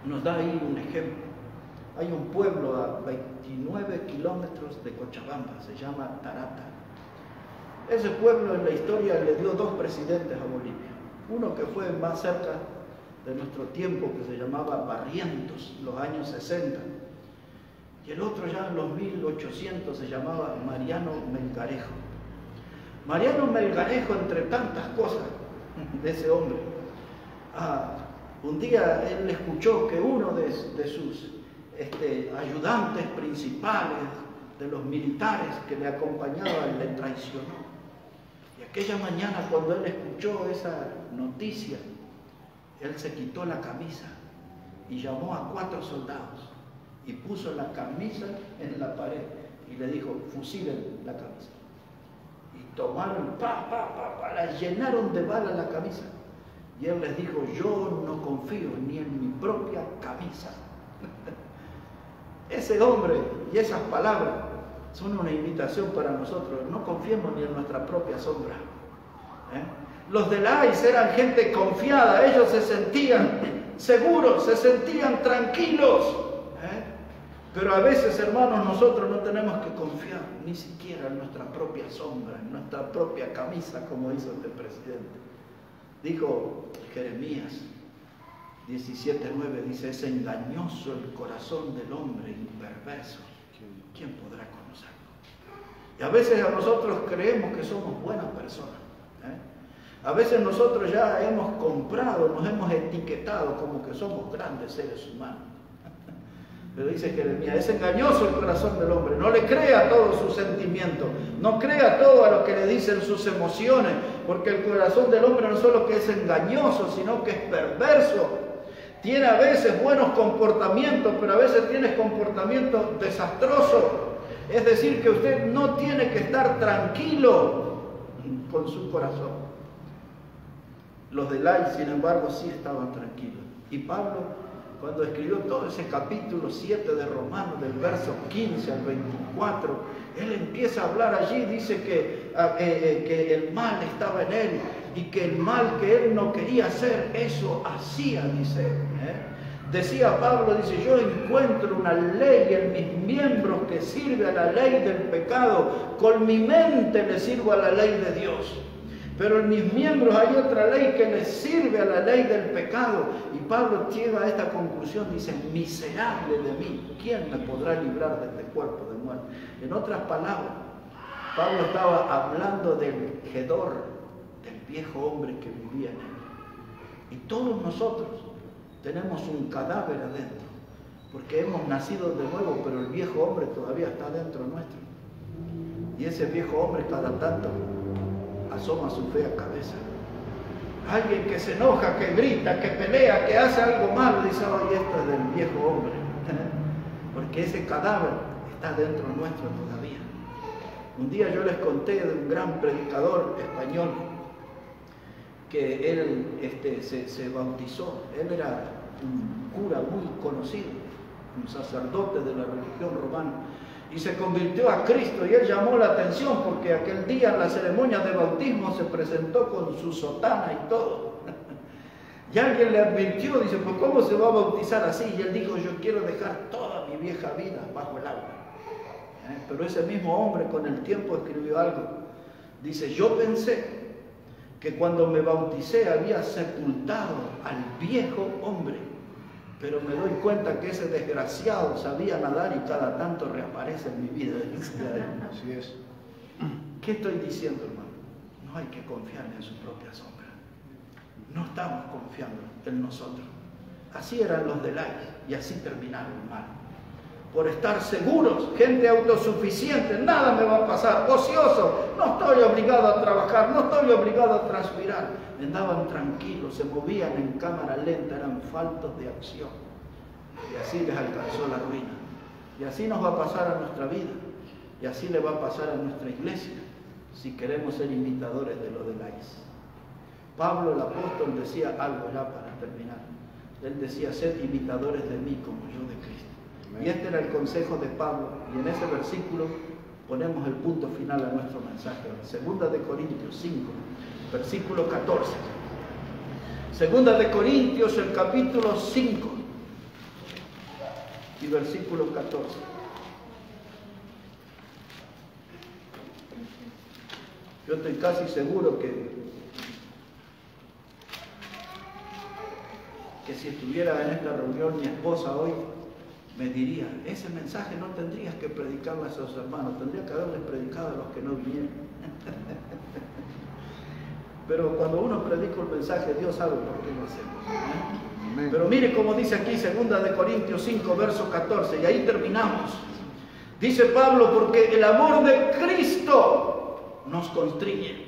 nos da ahí un ejemplo. Hay un pueblo a 29 kilómetros de Cochabamba, se llama Tarata. Ese pueblo en la historia le dio 2 presidentes a Bolivia. Uno que fue más cerca de nuestro tiempo, que se llamaba Barrientos, los años 60. Y el otro ya en los 1800 se llamaba Mariano Melgarejo. Mariano Melgarejo, entre tantas cosas de ese hombre, un día él escuchó que uno de sus ayudantes principales, de los militares que le acompañaban, le traicionó. Y aquella mañana, cuando él escuchó esa noticia, él se quitó la camisa y llamó a 4 soldados y puso la camisa en la pared y le dijo: fusilen la camisa. Y tomaron, la llenaron de balas la camisa. Y él les dijo: yo no confío ni en mi propia camisa. Ese hombre y esas palabras son una invitación para nosotros. No confiemos ni en nuestra propia sombra. Los de Lais eran gente confiada. Ellos se sentían seguros, se sentían tranquilos. Pero a veces, hermanos, nosotros no tenemos que confiar ni siquiera en nuestra propia sombra, en nuestra propia camisa, como hizo este presidente. Dijo Jeremías 17:9, dice: es engañoso el corazón del hombre y perverso. ¿Quién podrá conocerlo? Y a veces a nosotros creemos que somos buenas personas. A veces nosotros ya hemos comprado, nos hemos etiquetado como que somos grandes seres humanos. Pero dice Jeremías: es engañoso el corazón del hombre. No le crea todos sus sentimientos, no crea todo a lo que le dicen sus emociones, porque el corazón del hombre no solo que es engañoso, sino que es perverso. Tiene a veces buenos comportamientos, pero a veces tiene comportamientos desastrosos. Es decir, que usted no tiene que estar tranquilo con su corazón. Los de Lais, sin embargo, sí estaban tranquilos. Y Pablo, cuando escribió todo ese capítulo 7 de Romanos, del verso 15 al 24, él empieza a hablar allí, dice que el mal estaba en él y que el mal que él no quería hacer, eso hacía, dice. Decía Pablo, dice: yo encuentro una ley en mis miembros que sirve a la ley del pecado, con mi mente le sirvo a la ley de Dios. Pero en mis miembros hay otra ley que les sirve a la ley del pecado. Y Pablo llega a esta conclusión, dice: miserable de mí, ¿quién me podrá librar de este cuerpo de muerte? En otras palabras, Pablo estaba hablando del hedor, del viejo hombre que vivía en él. Y todos nosotros tenemos un cadáver adentro, porque hemos nacido de nuevo, pero el viejo hombre todavía está dentro nuestro. Y ese viejo hombre cada tanto asoma su fea cabeza. Alguien que se enoja, que grita, que pelea, que hace algo malo, dice: oye, esto es del viejo hombre. Porque ese cadáver está dentro nuestro todavía. Un día yo les conté de un gran predicador español que él se bautizó. Él era un cura muy conocido, un sacerdote de la religión romana. y se convirtió a Cristo, y él llamó la atención porque aquel día en la ceremonia de bautismo se presentó con su sotana y todo. Y alguien le advirtió, dice, pues ¿cómo se va a bautizar así? Y él dijo, yo quiero dejar toda mi vieja vida bajo el agua. Pero ese mismo hombre con el tiempo escribió algo. Dice, yo pensé que cuando me bauticé había sepultado al viejo hombre, pero me doy cuenta que ese desgraciado sabía nadar y cada tanto reaparece en mi vida. Así es. ¿Qué estoy diciendo, hermano? No hay que confiar en su propia sombra. No estamos confiando en nosotros. Así eran los de Lais y así terminaron mal. Por estar seguros, gente autosuficiente, nada me va a pasar, ocioso, no estoy obligado a trabajar, no estoy obligado a transpirar. Andaban tranquilos, se movían en cámara lenta, eran faltos de acción. Y así les alcanzó la ruina. Y así nos va a pasar a nuestra vida. Y así le va a pasar a nuestra iglesia, si queremos ser imitadores de lo de Lais. Pablo el apóstol decía algo ya para terminar. Él decía, sed imitadores de mí como yo de Cristo. Y este era el consejo de Pablo, y en ese versículo ponemos el punto final a nuestro mensaje. Segunda de Corintios 5, versículo 14. Segunda de Corintios, el capítulo 5 y versículo 14. Yo estoy casi seguro que si estuviera en esta reunión mi esposa hoy, me diría, ese mensaje no tendrías que predicarle a esos hermanos, tendría que haberles predicado a los que no vinieron. Pero cuando uno predica el mensaje, Dios sabe por qué lo hacemos. Pero mire cómo dice aquí, 2 Corintios 5, verso 14, y ahí terminamos. Dice Pablo, porque el amor de Cristo nos constriñe,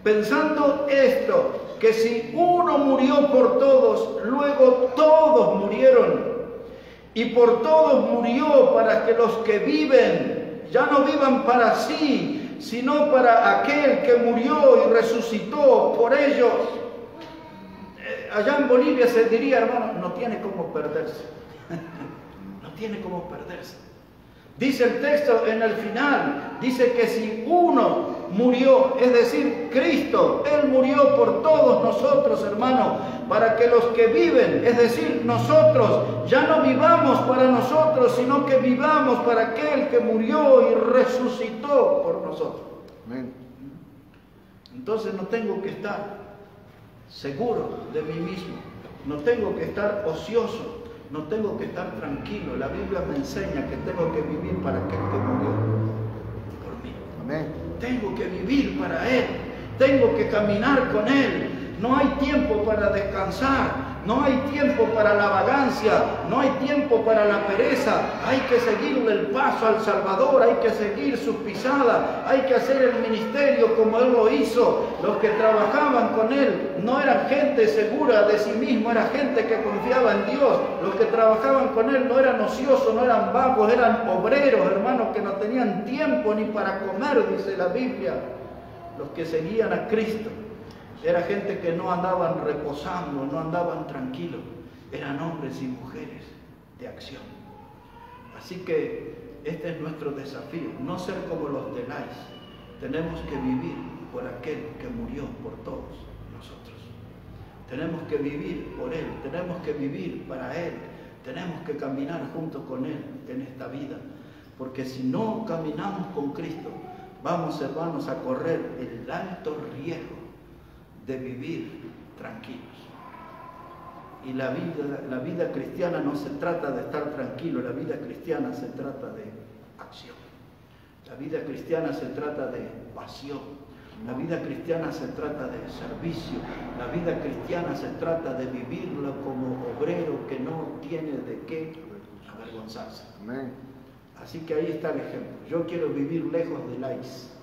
pensando esto, que si uno murió por todos, luego todos murieron. Y por todos murió para que los que viven ya no vivan para sí, sino para aquel que murió y resucitó por ellos. Allá en Bolivia se diría, hermano, no tiene cómo perderse. No tiene cómo perderse. Dice el texto en el final, dice que si uno murió, es decir, Cristo, Él murió por todos nosotros, hermano, para que los que viven, es decir, nosotros, ya no vivamos para nosotros, sino que vivamos para aquel que murió y resucitó por nosotros. Amén. Entonces no tengo que estar seguro de mí mismo, no tengo que estar ocioso, no tengo que estar tranquilo. La Biblia me enseña que tengo que vivir para aquel que murió por mí. Amén. Tengo que vivir para Él, tengo que caminar con Él. No hay tiempo para descansar, no hay tiempo para la vagancia, no hay tiempo para la pereza. Hay que seguirle el paso al Salvador, hay que seguir sus pisadas, hay que hacer el ministerio como Él lo hizo. Los que trabajaban con Él no eran gente segura de sí mismo, era gente que confiaba en Dios. Los que trabajaban con Él no eran ociosos, no eran vagos, eran obreros, hermanos, que no tenían tiempo ni para comer, dice la Biblia. Los que seguían a Cristo era gente que no andaban reposando, no andaban tranquilos, eran hombres y mujeres de acción. Así que este es nuestro desafío, no ser como los de Lais. Tenemos que vivir por aquel que murió por todos nosotros. Tenemos que vivir por Él, tenemos que vivir para Él, tenemos que caminar junto con Él en esta vida. Porque si no caminamos con Cristo, vamos, hermanos, a correr el alto riesgo de vivir tranquilos. Y la vida cristiana no se trata de estar tranquilo, la vida cristiana se trata de acción. La vida cristiana se trata de pasión. La vida cristiana se trata de servicio. La vida cristiana se trata de vivirla como obrero que no tiene de qué avergonzarse. Amén. Así que ahí está el ejemplo. Yo quiero vivir lejos de Lais.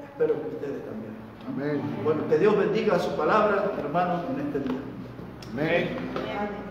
Espero que ustedes también. Amén. Bueno, que Dios bendiga su palabra, hermanos, en este día. Amén. Amén.